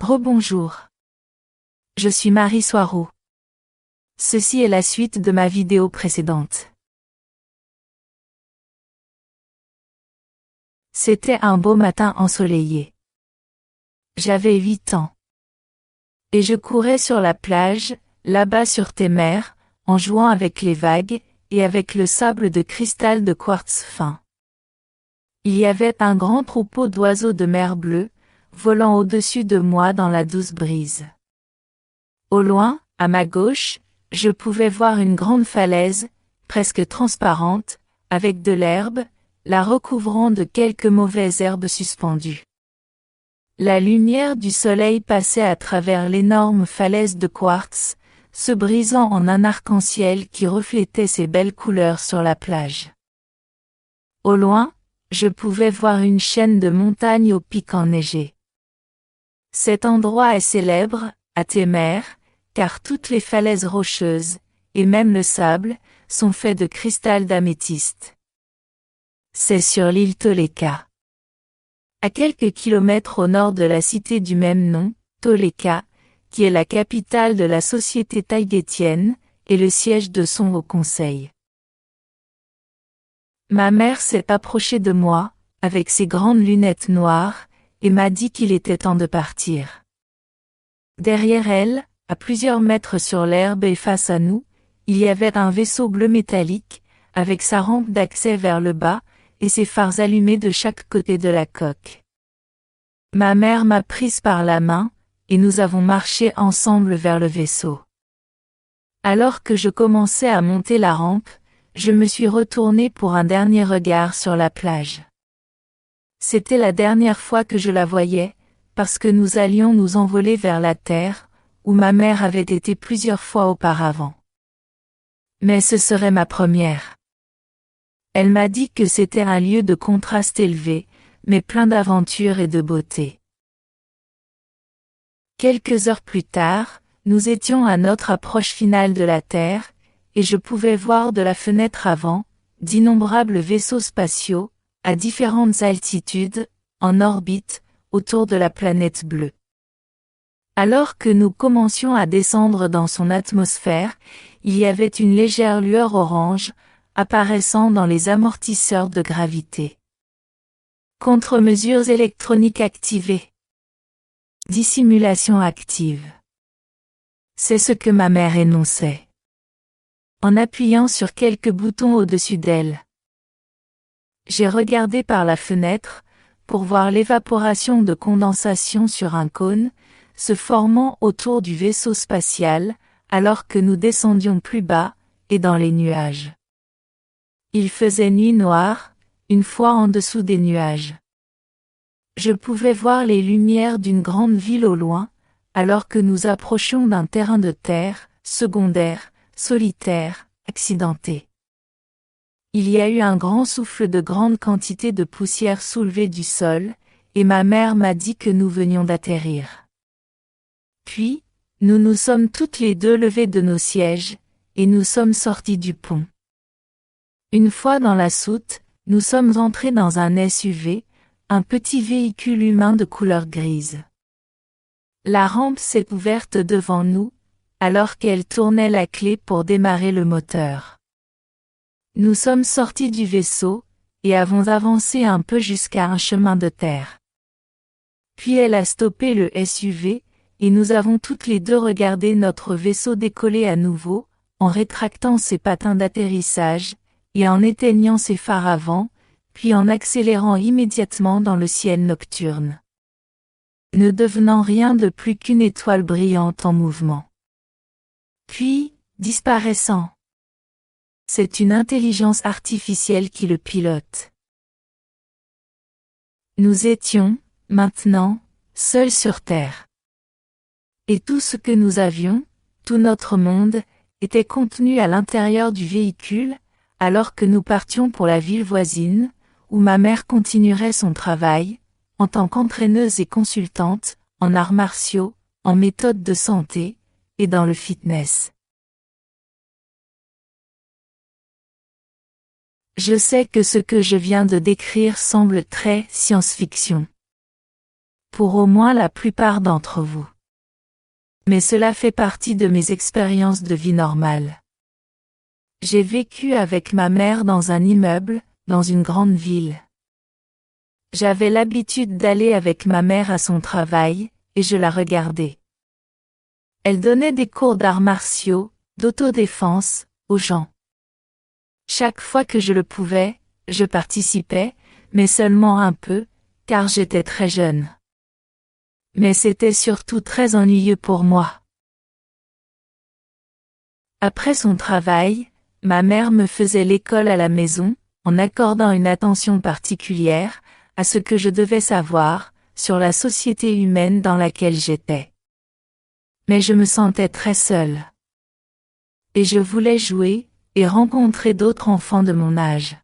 Rebonjour. Je suis Marie Soireau. Ceci est la suite de ma vidéo précédente. C'était un beau matin ensoleillé. J'avais 8 ans. Et je courais sur la plage, là-bas sur Témère, en jouant avec les vagues, et avec le sable de cristal de quartz fin. Il y avait un grand troupeau d'oiseaux de mer bleue, volant au-dessus de moi dans la douce brise. Au loin, à ma gauche, je pouvais voir une grande falaise, presque transparente, avec de l'herbe, la recouvrant de quelques mauvaises herbes suspendues. La lumière du soleil passait à travers l'énorme falaise de quartz, se brisant en un arc-en-ciel qui reflétait ses belles couleurs sur la plage. Au loin, je pouvais voir une chaîne de montagnes au pic enneigé. Cet endroit est célèbre, à Témère, car toutes les falaises rocheuses, et même le sable, sont faits de cristal d'améthyste. C'est sur l'île Toleka. À quelques kilomètres au nord de la cité du même nom, Toleka, qui est la capitale de la société tahitienne, et le siège de son haut conseil. Ma mère s'est approchée de moi, avec ses grandes lunettes noires, et m'a dit qu'il était temps de partir. Derrière elle, à plusieurs mètres sur l'herbe et face à nous, il y avait un vaisseau bleu métallique, avec sa rampe d'accès vers le bas, et ses phares allumés de chaque côté de la coque. Ma mère m'a prise par la main, et nous avons marché ensemble vers le vaisseau. Alors que je commençais à monter la rampe, je me suis retournée pour un dernier regard sur la plage. C'était la dernière fois que je la voyais, parce que nous allions nous envoler vers la terre, où ma mère avait été plusieurs fois auparavant. Mais ce serait ma première. Elle m'a dit que c'était un lieu de contraste élevé, mais plein d'aventure et de beauté. Quelques heures plus tard, nous étions à notre approche finale de la Terre, et je pouvais voir de la fenêtre avant, d'innombrables vaisseaux spatiaux, à différentes altitudes, en orbite, autour de la planète bleue. Alors que nous commencions à descendre dans son atmosphère, il y avait une légère lueur orange, apparaissant dans les amortisseurs de gravité. Contre-mesures électroniques activées. Dissimulation active. C'est ce que ma mère énonçait. En appuyant sur quelques boutons au-dessus d'elle. J'ai regardé par la fenêtre, pour voir l'évaporation de condensation sur un cône, se formant autour du vaisseau spatial, alors que nous descendions plus bas, et dans les nuages. Il faisait nuit noire, une fois en dessous des nuages. Je pouvais voir les lumières d'une grande ville au loin, alors que nous approchions d'un terrain de terre, secondaire, solitaire, accidenté. Il y a eu un grand souffle de grande quantité de poussière soulevée du sol, et ma mère m'a dit que nous venions d'atterrir. Puis, nous nous sommes toutes les deux levées de nos sièges, et nous sommes sortis du pont. Une fois dans la soute, nous sommes entrés dans un SUV, un petit véhicule humain de couleur grise. La rampe s'est ouverte devant nous, alors qu'elle tournait la clé pour démarrer le moteur. Nous sommes sortis du vaisseau, et avons avancé un peu jusqu'à un chemin de terre. Puis elle a stoppé le SUV, et nous avons toutes les deux regardé notre vaisseau décoller à nouveau, en rétractant ses patins d'atterrissage, et en éteignant ses phares avant, puis en accélérant immédiatement dans le ciel nocturne. Ne devenant rien de plus qu'une étoile brillante en mouvement. Puis, disparaissant. C'est une intelligence artificielle qui le pilote. Nous étions, maintenant, seuls sur Terre. Et tout ce que nous avions, tout notre monde, était contenu à l'intérieur du véhicule, alors que nous partions pour la ville voisine, où ma mère continuerait son travail, en tant qu'entraîneuse et consultante, en arts martiaux, en méthode de santé, et dans le fitness. Je sais que ce que je viens de décrire semble très science-fiction. pour au moins la plupart d'entre vous. Mais cela fait partie de mes expériences de vie normale. J'ai vécu avec ma mère dans un immeuble, dans une grande ville. J'avais l'habitude d'aller avec ma mère à son travail, et je la regardais. Elle donnait des cours d'arts martiaux, d'autodéfense, aux gens. Chaque fois que je le pouvais, je participais, mais seulement un peu, car j'étais très jeune. Mais c'était surtout très ennuyeux pour moi. Après son travail, ma mère me faisait l'école à la maison, en accordant une attention particulière à ce que je devais savoir sur la société humaine dans laquelle j'étais. Mais je me sentais très seule. Et je voulais jouer et rencontrer d'autres enfants de mon âge.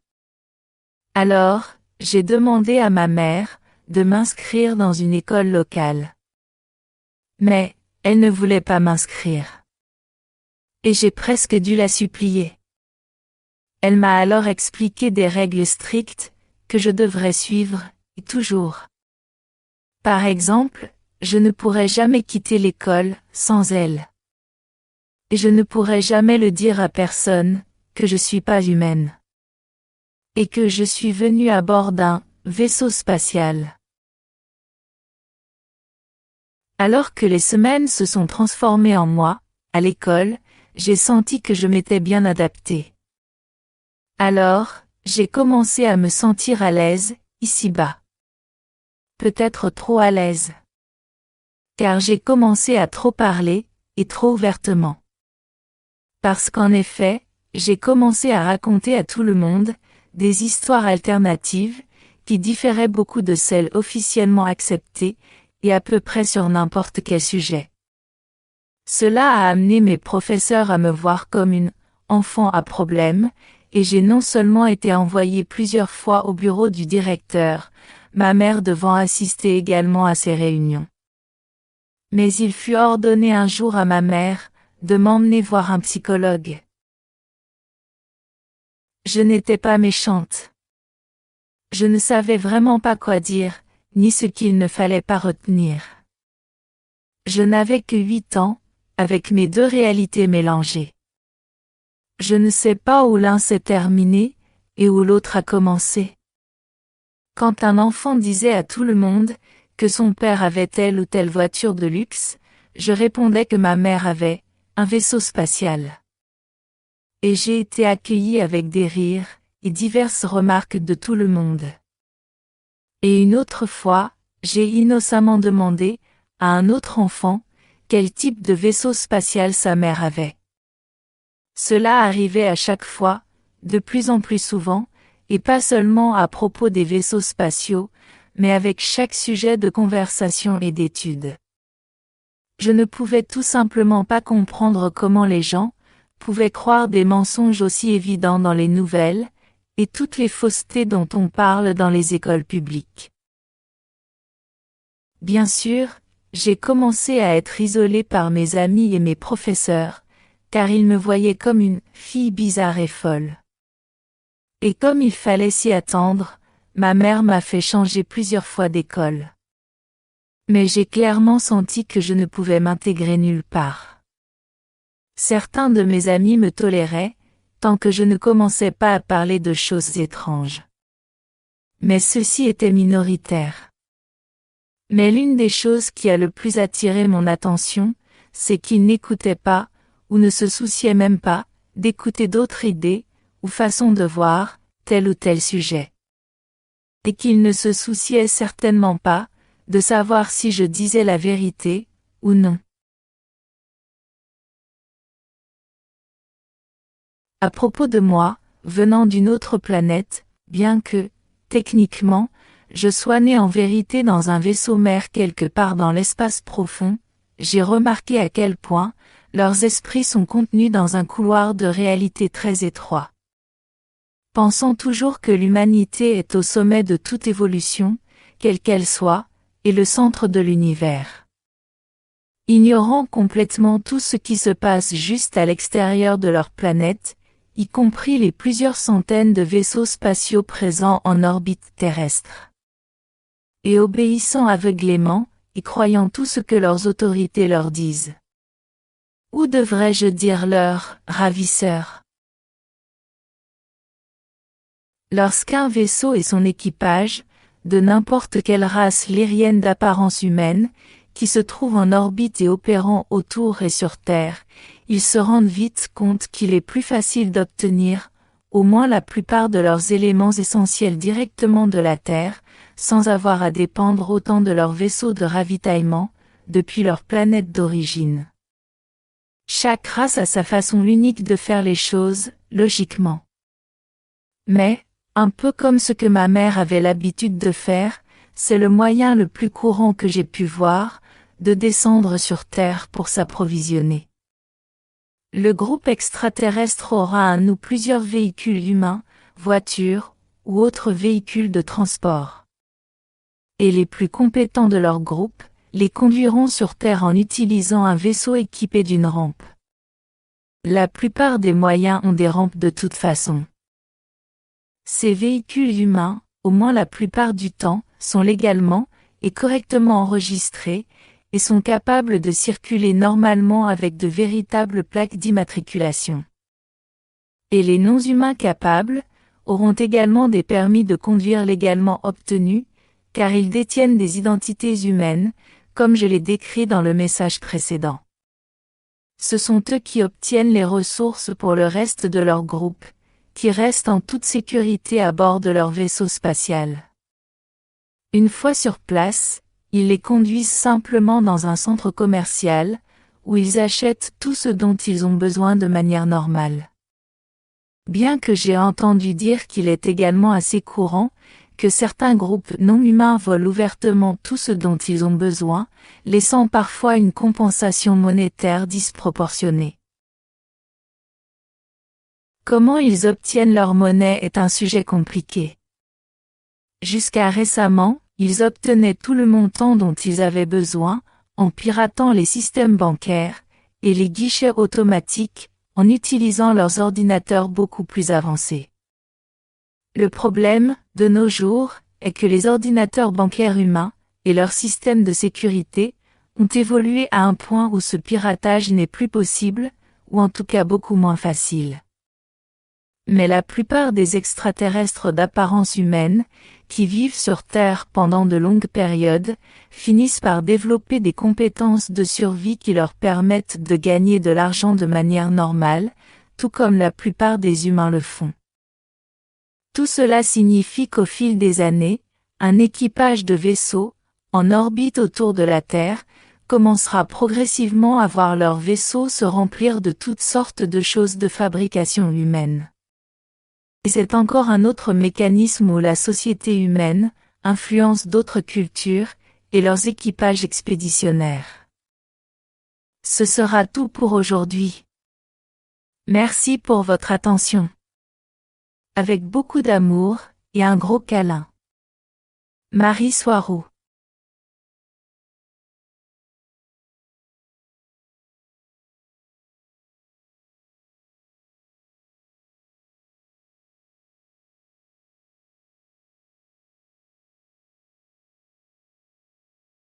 Alors, j'ai demandé à ma mère de m'inscrire dans une école locale. Mais, elle ne voulait pas m'inscrire. Et j'ai presque dû la supplier. Elle m'a alors expliqué des règles strictes que je devrais suivre, et toujours. Par exemple, je ne pourrais jamais quitter l'école sans elle. Et je ne pourrais jamais le dire à personne que je suis pas humaine. Et que je suis venue à bord d'un vaisseau spatial. Alors que les semaines se sont transformées en mois, à l'école, j'ai senti que je m'étais bien adaptée. Alors, j'ai commencé à me sentir à l'aise, ici-bas. Peut-être trop à l'aise. Car j'ai commencé à trop parler, et trop ouvertement. Parce qu'en effet, j'ai commencé à raconter à tout le monde des histoires alternatives, qui différaient beaucoup de celles officiellement acceptées, et à peu près sur n'importe quel sujet. Cela a amené mes professeurs à me voir comme une enfant à problème, et j'ai non seulement été envoyée plusieurs fois au bureau du directeur, ma mère devant assister également à ces réunions. Mais il fut ordonné un jour à ma mère de m'emmener voir un psychologue. Je n'étais pas méchante. Je ne savais vraiment pas quoi dire, ni ce qu'il ne fallait pas retenir. Je n'avais que 8 ans, avec mes deux réalités mélangées. Je ne sais pas où l'un s'est terminé, et où l'autre a commencé. Quand un enfant disait à tout le monde que son père avait telle ou telle voiture de luxe, je répondais que ma mère avait un vaisseau spatial. Et j'ai été accueillie avec des rires et diverses remarques de tout le monde. Et une autre fois, j'ai innocemment demandé à un autre enfant quel type de vaisseau spatial sa mère avait. Cela arrivait à chaque fois, de plus en plus souvent, et pas seulement à propos des vaisseaux spatiaux, mais avec chaque sujet de conversation et d'étude. Je ne pouvais tout simplement pas comprendre comment les gens pouvaient croire des mensonges aussi évidents dans les nouvelles, et toutes les faussetés dont on parle dans les écoles publiques. Bien sûr, j'ai commencé à être isolée par mes amis et mes professeurs, car ils me voyaient comme une fille bizarre et folle. Et comme il fallait s'y attendre, ma mère m'a fait changer plusieurs fois d'école. Mais j'ai clairement senti que je ne pouvais m'intégrer nulle part. Certains de mes amis me toléraient, tant que je ne commençais pas à parler de choses étranges. Mais ceux-ci étaient minoritaires. Mais l'une des choses qui a le plus attiré mon attention, c'est qu'ils n'écoutaient pas, ou ne se souciaient même pas, d'écouter d'autres idées, ou façons de voir, tel ou tel sujet. Et qu'ils ne se souciaient certainement pas, de savoir si je disais la vérité, ou non. À propos de moi, venant d'une autre planète, bien que, techniquement, je sois né en vérité dans un vaisseau mère quelque part dans l'espace profond, j'ai remarqué à quel point, leurs esprits sont contenus dans un couloir de réalité très étroit. Pensant toujours que l'humanité est au sommet de toute évolution, quelle qu'elle soit, et le centre de l'univers. Ignorant complètement tout ce qui se passe juste à l'extérieur de leur planète, y compris les plusieurs centaines de vaisseaux spatiaux présents en orbite terrestre. et obéissant aveuglément, et croyant tout ce que leurs autorités leur disent. Ou devrais-je dire leurs ravisseurs? Lorsqu'un vaisseau et son équipage, de n'importe quelle race lyrienne d'apparence humaine, qui se trouvent en orbite et opérant autour et sur Terre, ils se rendent vite compte qu'il est plus facile d'obtenir, au moins la plupart de leurs éléments essentiels directement de la Terre, sans avoir à dépendre autant de leurs vaisseaux de ravitaillement, depuis leur planète d'origine. Chaque race a sa façon unique de faire les choses, logiquement. Mais, un peu comme ce que ma mère avait l'habitude de faire, c'est le moyen le plus courant que j'ai pu voir, de descendre sur Terre pour s'approvisionner. Le groupe extraterrestre aura un ou plusieurs véhicules humains, voitures, ou autres véhicules de transport. Et les plus compétents de leur groupe, les conduiront sur Terre en utilisant un vaisseau équipé d'une rampe. La plupart des moyens ont des rampes de toute façon. Ces véhicules humains, au moins la plupart du temps, sont légalement et correctement enregistrés, et sont capables de circuler normalement avec de véritables plaques d'immatriculation. Et les non-humains capables auront également des permis de conduire légalement obtenus, car ils détiennent des identités humaines, comme je l'ai décrit dans le message précédent. Ce sont eux qui obtiennent les ressources pour le reste de leur groupe, qui restent en toute sécurité à bord de leur vaisseau spatial. Une fois sur place, ils les conduisent simplement dans un centre commercial, où ils achètent tout ce dont ils ont besoin de manière normale. Bien que j'ai entendu dire qu'il est également assez courant, que certains groupes non humains volent ouvertement tout ce dont ils ont besoin, laissant parfois une compensation monétaire disproportionnée. Comment ils obtiennent leur monnaie est un sujet compliqué. Jusqu'à récemment, ils obtenaient tout le montant dont ils avaient besoin, en piratant les systèmes bancaires, et les guichets automatiques, en utilisant leurs ordinateurs beaucoup plus avancés. Le problème, de nos jours, est que les ordinateurs bancaires humains, et leurs systèmes de sécurité, ont évolué à un point où ce piratage n'est plus possible, ou en tout cas beaucoup moins facile. Mais la plupart des extraterrestres d'apparence humaine, qui vivent sur Terre pendant de longues périodes, finissent par développer des compétences de survie qui leur permettent de gagner de l'argent de manière normale, tout comme la plupart des humains le font. Tout cela signifie qu'au fil des années, un équipage de vaisseaux, en orbite autour de la Terre, commencera progressivement à voir leurs vaisseaux se remplir de toutes sortes de choses de fabrication humaine. Et c'est encore un autre mécanisme où la société humaine influence d'autres cultures et leurs équipages expéditionnaires. Ce sera tout pour aujourd'hui. Merci pour votre attention. Avec beaucoup d'amour et un gros câlin. Marie Soireau.